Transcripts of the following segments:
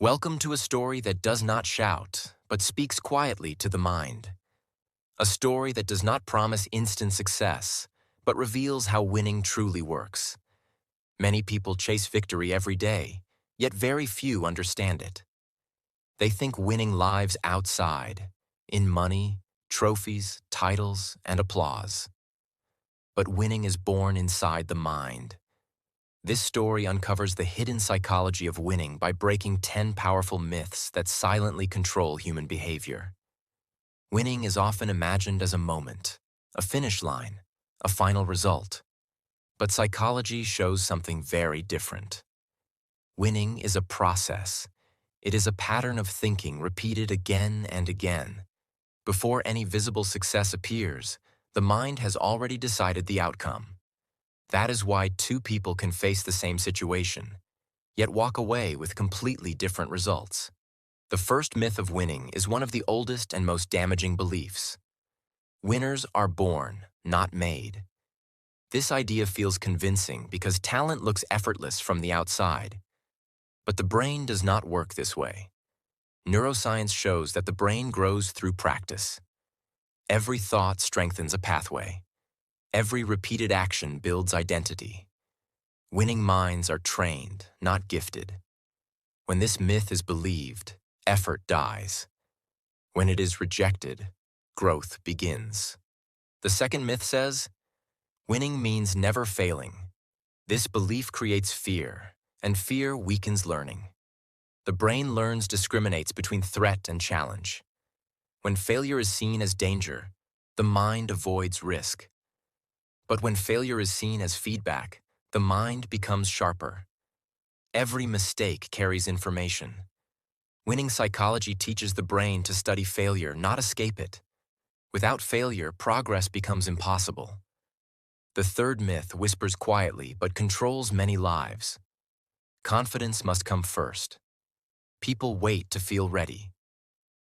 Welcome to a story that does not shout, but speaks quietly to the mind. A story that does not promise instant success, but reveals how winning truly works. Many people chase victory every day, yet very few understand it. They think winning lives outside, in money, trophies, titles, and applause. But winning is born inside the mind. This story uncovers the hidden psychology of winning by breaking 10 powerful myths that silently control human behavior. Winning is often imagined as a moment, a finish line, a final result. But psychology shows something very different. Winning is a process. It is a pattern of thinking repeated again and again. Before any visible success appears, the mind has already decided the outcome. That is why two people can face the same situation, yet walk away with completely different results. The first myth of winning is one of the oldest and most damaging beliefs. Winners are born, not made. This idea feels convincing because talent looks effortless from the outside. But the brain does not work this way. Neuroscience shows that the brain grows through practice. Every thought strengthens a pathway. Every repeated action builds identity. Winning minds are trained, not gifted. When this myth is believed, effort dies. When it is rejected, growth begins. The second myth says, winning means never failing. This belief creates fear, and fear weakens learning. The brain discriminates between threat and challenge. When failure is seen as danger, the mind avoids risk. But when failure is seen as feedback, the mind becomes sharper. Every mistake carries information. Winning psychology teaches the brain to study failure, not escape it. Without failure, progress becomes impossible. The third myth whispers quietly but controls many lives. Confidence must come first. People wait to feel ready.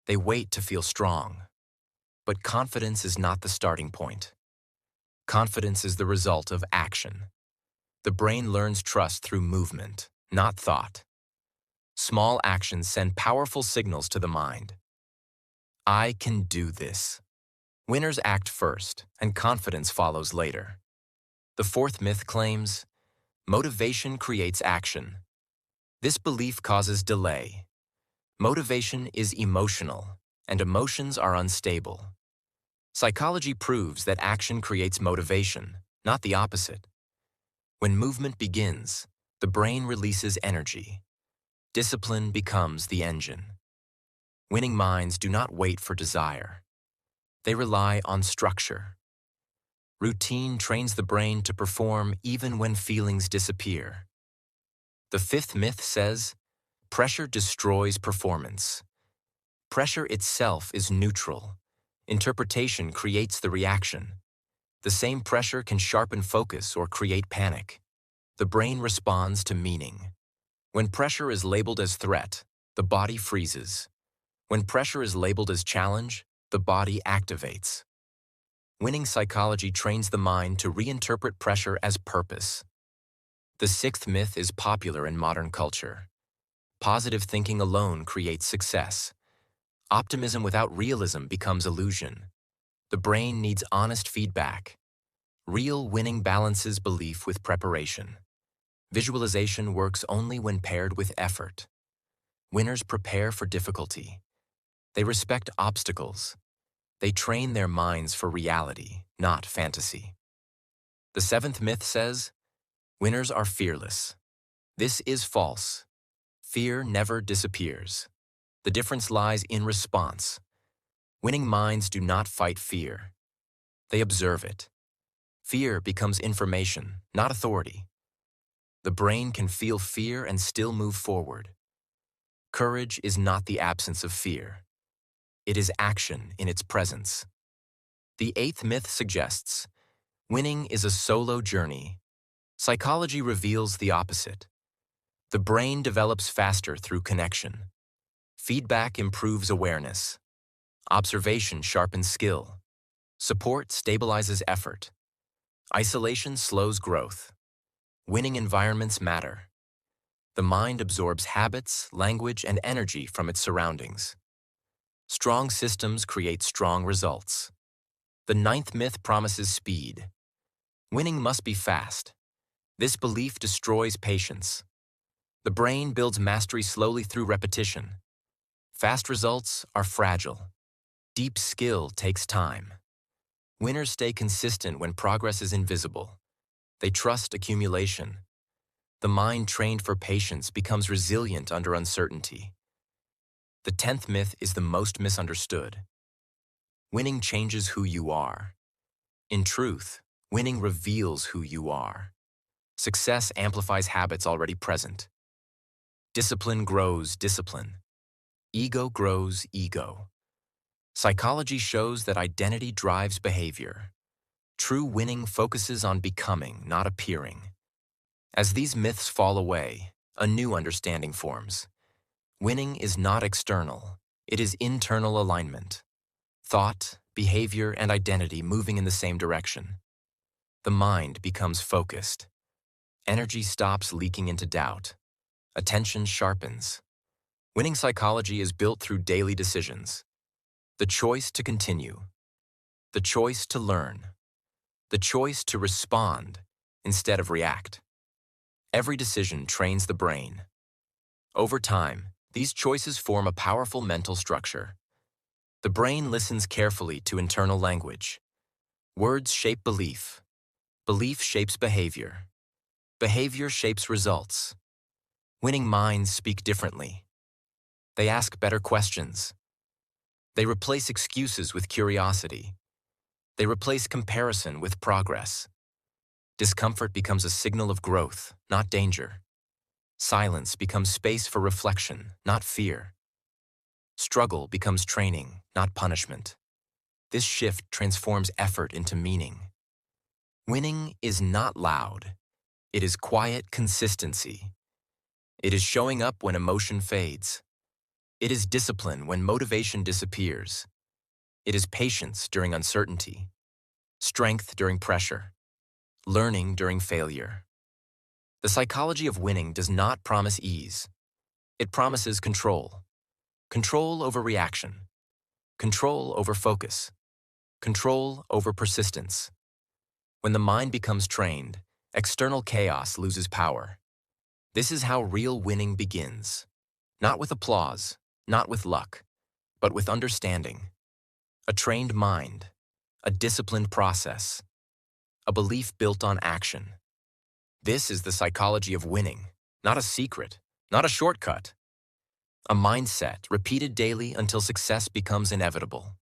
They wait to feel strong. But confidence is not the starting point. Confidence is the result of action. The brain learns trust through movement, not thought. Small actions send powerful signals to the mind. I can do this. Winners act first, and confidence follows later. The fourth myth claims, motivation creates action. This belief causes delay. Motivation is emotional, and emotions are unstable. Psychology proves that action creates motivation, not the opposite. When movement begins, the brain releases energy. Discipline becomes the engine. Winning minds do not wait for desire. They rely on structure. Routine trains the brain to perform even when feelings disappear. The fifth myth says, pressure destroys performance. Pressure itself is neutral. Interpretation creates the reaction. The same pressure can sharpen focus or create panic. The brain responds to meaning. When pressure is labeled as threat, the body freezes. When pressure is labeled as challenge, the body activates. Winning psychology trains the mind to reinterpret pressure as purpose. The sixth myth is popular in modern culture. Positive thinking alone creates success. Optimism without realism becomes illusion. The brain needs honest feedback. Real winning balances belief with preparation. Visualization works only when paired with effort. Winners prepare for difficulty. They respect obstacles. They train their minds for reality, not fantasy. The seventh myth says, winners are fearless. This is false. Fear never disappears. The difference lies in response. Winning minds do not fight fear. They observe it. Fear becomes information, not authority. The brain can feel fear and still move forward. Courage is not the absence of fear. It is action in its presence. The eighth myth suggests, winning is a solo journey. Psychology reveals the opposite. The brain develops faster through connection. Feedback improves awareness. Observation sharpens skill. Support stabilizes effort. Isolation slows growth. Winning environments matter. The mind absorbs habits, language, and energy from its surroundings. Strong systems create strong results. The ninth myth promises speed. Winning must be fast. This belief destroys patience. The brain builds mastery slowly through repetition. Fast results are fragile. Deep skill takes time. Winners stay consistent when progress is invisible. They trust accumulation. The mind trained for patience becomes resilient under uncertainty. The 10th myth is the most misunderstood. Winning changes who you are. In truth, winning reveals who you are. Success amplifies habits already present. Discipline grows discipline. Ego grows ego. Psychology shows that identity drives behavior. True winning focuses on becoming, not appearing. As these myths fall away, a new understanding forms. Winning is not external, it is internal alignment. Thought, behavior, and identity moving in the same direction. The mind becomes focused. Energy stops leaking into doubt. Attention sharpens. Winning psychology is built through daily decisions. The choice to continue. The choice to learn. The choice to respond instead of react. Every decision trains the brain. Over time, these choices form a powerful mental structure. The brain listens carefully to internal language. Words shape belief. Belief shapes behavior. Behavior shapes results. Winning minds speak differently. They ask better questions. They replace excuses with curiosity. They replace comparison with progress. Discomfort becomes a signal of growth, not danger. Silence becomes space for reflection, not fear. Struggle becomes training, not punishment. This shift transforms effort into meaning. Winning is not loud. It is quiet consistency. It is showing up when emotion fades. It is discipline when motivation disappears. It is patience during uncertainty, strength during pressure, learning during failure. The psychology of winning does not promise ease. It promises control. Control over reaction. Control over focus. Control over persistence. When the mind becomes trained, external chaos loses power. This is how real winning begins. Not with applause, not with luck, but with understanding. A trained mind, a disciplined process, a belief built on action. This is the psychology of winning, not a secret, not a shortcut. A mindset repeated daily until success becomes inevitable.